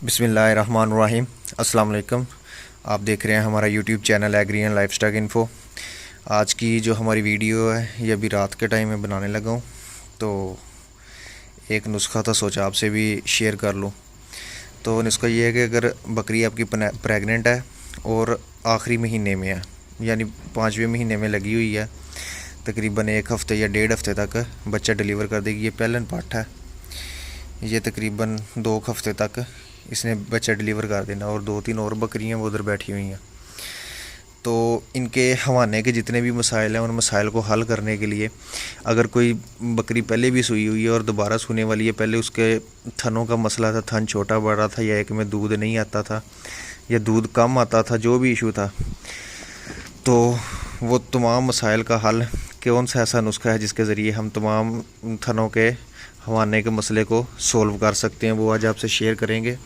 बिस्मिल्लाहिर्रहमानिर्रहीम। अस्सलाम वालेकुम। आप देख रहे हैं हमारा YouTube channel agri and lifestyle info. आज की जो हमारी वीडियो है ये अभी रात के टाइम में बनाने लगा हूँ, तो एक नुस्खा था, सोचा आपसे भी शेयर कर लूँ। तो नुस्खा ये है कि अगर बकरी आपकी प्रेग्नेंट है और आखिरी महीने में है, यानी 5वें महीने में लगी हुई है, तकरीबन 1 हफ़्ते या 1.5 हफ़्ते तक बच्चा डिलीवर कर देगी। ये पहलन पाठ है, ये तकरीबन 2 हफ़्ते तक इसने बच्चा डिलीवर कर देना। और 2-3 और बकरियाँ वो उधर बैठी हुई हैं। तो इनके हवाने के जितने भी मसाइल हैं उन मसाइल को हल करने के लिए, अगर कोई बकरी पहले भी सूई हुई है और दोबारा सूने वाली है, पहले उसके थनों का मसला था, थन छोटा बड़ा था, या एक में दूध नहीं आता था या दूध कम आता था, जो भी इशू था, तो वो तमाम मसाइल का हल कौन सा ऐसा नुस्खा है जिसके ज़रिए हम तमाम थनों के हवाने के मसले को सोल्व कर सकते हैं, वो आज आपसे शेयर करेंगे।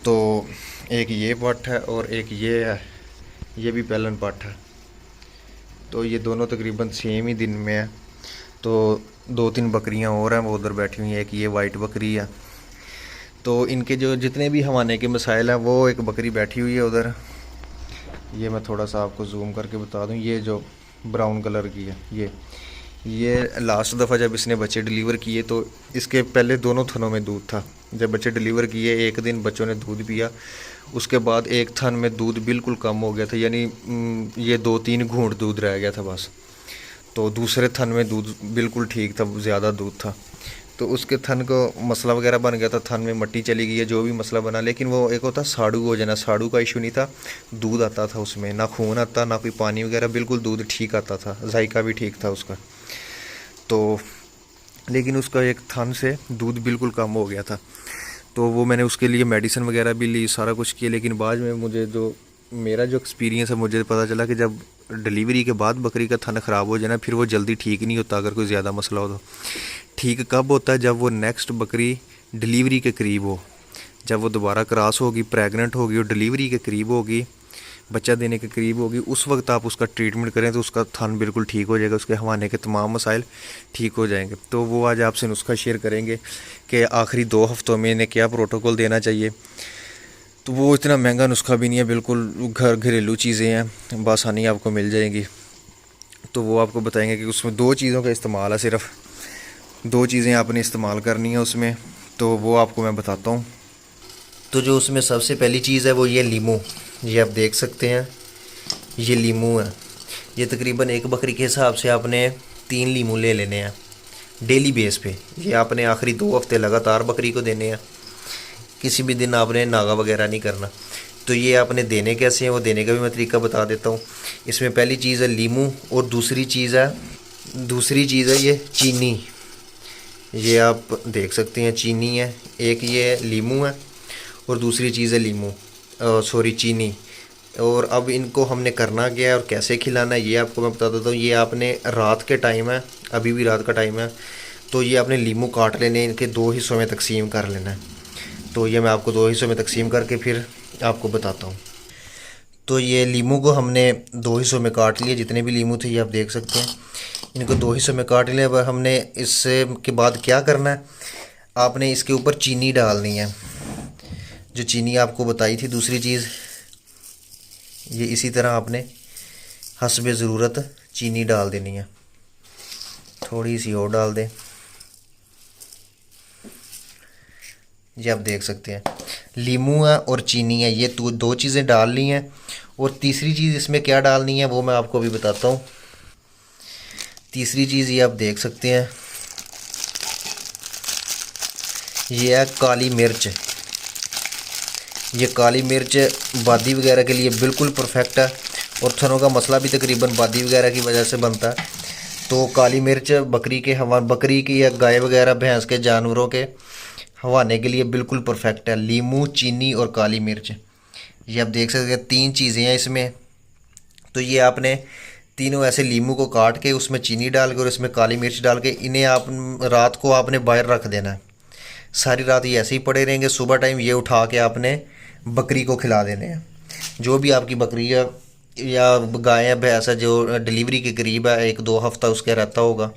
तो एक ये पट है और एक ये है, ये भी पहलन पट है। तो ये दोनों तकरीबन सेम ही दिन में है। तो 2-3 बकरियां और हैं, वो उधर बैठी हुई हैं। एक ये वाइट बकरी है। तो इनके जो जितने भी हवाने के मसाइल हैं, वो एक बकरी बैठी हुई है उधर। ये मैं थोड़ा सा आपको जूम करके बता दूं, ये जो ब्राउन कलर की है, ये लास्ट दफ़ा जब इसने बच्चे डिलीवर किए तो इसके पहले दोनों थनों में दूध था। जब बच्चे डिलीवर किए, एक दिन बच्चों ने दूध पिया, उसके बाद एक थन में दूध बिल्कुल कम हो गया था, यानी ये 2-3 घूंट दूध रह गया था बस। तो दूसरे थन में दूध बिल्कुल ठीक था, ज़्यादा दूध था। तो उसके थन को मसला वगैरह बन गया था, थन में मट्टी चली गई है, जो भी मसला बना। लेकिन वो एक होता साड़ू हो जाना, साड़ू का इशू नहीं था, दूध आता था उसमें, ना खून आता ना कोई पानी वगैरह, बिल्कुल दूध ठीक आता था, जायका भी ठीक था उसका। तो लेकिन उसका एक थन से दूध बिल्कुल कम हो गया था। तो वो मैंने उसके लिए मेडिसिन वगैरह भी ली, सारा कुछ किया। लेकिन बाद में मुझे मेरा जो एक्सपीरियंस है, मुझे पता चला कि जब डिलीवरी के बाद बकरी का थन ख़राब हो जाए ना, फिर वो जल्दी ठीक नहीं होता। अगर कोई ज़्यादा मसला हो तो ठीक कब होता है, जब वो नेक्स्ट बकरी डिलीवरी के करीब हो, जब वो दोबारा क्रॉस होगी, प्रेग्नेंट होगी और डिलीवरी के करीब होगी, बच्चा देने के करीब होगी, उस वक्त आप उसका ट्रीटमेंट करें तो उसका थन बिल्कुल ठीक हो जाएगा, उसके हवाने के तमाम मसाइल ठीक हो जाएंगे। तो वो आज आपसे नुस्खा शेयर करेंगे कि आखिरी 2 हफ्तों में इन्हें क्या प्रोटोकॉल देना चाहिए। तो वो इतना महंगा नुस्खा भी नहीं है, बिल्कुल घरेलू चीज़ें हैं, बआसानी आपको मिल जाएंगी। तो वो आपको बताएंगे कि उसमें 2 चीज़ों का इस्तेमाल है, सिर्फ 2 चीज़ें आपने इस्तेमाल करनी है उसमें। तो वो आपको मैं बताता हूँ। तो जो उसमें सबसे पहली चीज़ है वो ये लीमू, ये आप देख सकते हैं, ये लीमू है। ये तकरीबन एक बकरी के हिसाब से आपने 3 लीमू ले लेने हैं डेली बेस पे। ये आपने आखिरी 2 हफ्ते लगातार बकरी को देने हैं, किसी भी दिन आपने नागा वगैरह नहीं करना। तो ये आपने देने कैसे हैं, वो देने का भी मैं तरीका बता देता हूँ। इसमें पहली चीज़ है लीमू, और दूसरी चीज़ है ये चीनी। ये आप देख सकते हैं, चीनी है। एक ये लीमू है और दूसरी चीज़ है चीनी। और अब इनको हमने करना क्या है और कैसे खिलाना है, ये आपको मैं बता देता हूँ। ये आपने रात के टाइम है, अभी भी रात का टाइम है, तो ये आपने लीमू काट लेने, इनके 2 हिस्सों में तकसीम कर लेना है। तो ये मैं आपको 2 हिस्सों में तकसीम करके फिर आपको बताता हूँ। तो ये लीमू को हमने 2 हिस्सों में काट लिया, जितने भी लीमू थे ये आप देख सकते हैं, इनको 2 हिस्सों में काट लिया। अब हमने इससे के बाद क्या करना है, आपने इसके ऊपर चीनी डालनी है, जो चीनी आपको बताई थी। दूसरी चीज़ ये इसी तरह आपने हस्बे ज़रूरत चीनी डाल देनी है, थोड़ी सी और डाल दें। ये आप देख सकते हैं, लीमू है और चीनी है, ये 2 चीज़ें डालनी हैं। और तीसरी चीज़ इसमें क्या डालनी है वो मैं आपको अभी बताता हूँ। तीसरी चीज़ ये आप देख सकते हैं, ये है काली मिर्च। ये काली मिर्च बादी वगैरह के लिए बिल्कुल परफेक्ट है, और थनों का मसला भी तकरीबन बादी वगैरह की वजह से बनता है। तो काली मिर्च बकरी की या गाय वगैरह भैंस के जानवरों के हवाने के लिए बिल्कुल परफेक्ट है। लीमू, चीनी और काली मिर्च, ये आप देख सकते हैं 3 चीज़ें हैं इसमें। तो ये आपने तीनों ऐसे लीमू को काट के उसमें चीनी डाल के और इसमें काली मिर्च डाल के, इन्हें आप रात को आपने बाहर रख देना है। सारी रात ये ऐसे ही पड़े रहेंगे, सुबह टाइम ये उठा के आपने बकरी को खिला देने हैं। जो भी आपकी बकरी है या गाय या भैंस है जो डिलीवरी के करीब है, 1-2 हफ्ता उसका रहता होगा,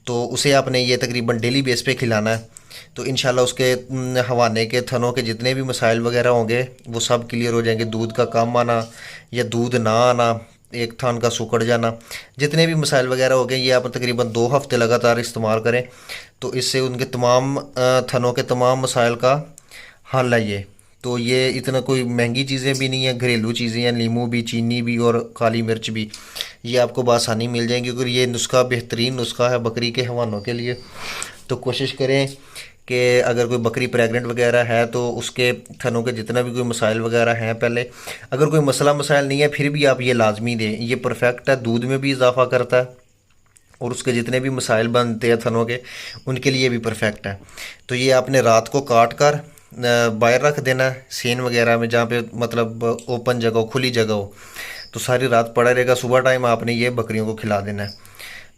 तो उसे आपने ये तकरीबन डेली बेस पे खिलाना है। तो इंशाल्लाह उसके हवाने के थनों के जितने भी मसाइल वगैरह होंगे वो सब क्लियर हो जाएंगे। दूध का कम आना या दूध ना आना, एक थान का सुकड़ जाना, जितने भी मसाइल वगैरह हो गए, ये आप तकरीबन 2 हफ्ते लगातार इस्तेमाल करें तो इससे उनके तमाम थनों के तमाम मसाइल का हल है ये। तो ये इतना कोई महंगी चीज़ें भी नहीं है, घरेलू चीज़ें हैं, नींबू भी, चीनी भी और काली मिर्च भी, ये आपको बआसानी मिल जाएंगी। क्योंकि ये नुस्खा बेहतरीन नुस्खा है बकरी के हवानों के लिए। तो कोशिश करें कि अगर कोई बकरी प्रेग्नेंट वगैरह है तो उसके थनों के जितना भी कोई मसाइल वगैरह हैं, पहले अगर कोई मसला मसाइल नहीं है फिर भी आप ये लाजमी दें। ये परफेक्ट है, दूध में भी इजाफा करता है और उसके जितने भी मसाइल बनते हैं थनों के, उनके लिए भी परफेक्ट है। तो ये आपने रात को काट कर बाहर रख देना है सेन वगैरह में, जहाँ पे मतलब ओपन जगह हो, खुली जगह हो, तो सारी रात पड़ा रहेगा। सुबह टाइम आपने ये बकरियों को खिला देना है।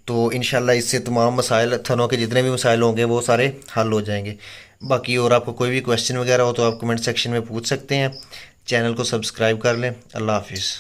तो इंशाल्लाह इससे तमाम मसाइल, थनों के जितने भी मसाइल होंगे वो सारे हल हो जाएंगे। बाकी और आपको कोई भी क्वेश्चन वगैरह हो तो आप कमेंट सेक्शन में पूछ सकते हैं। चैनल को सब्सक्राइब कर लें। अल्लाह हाफिज़।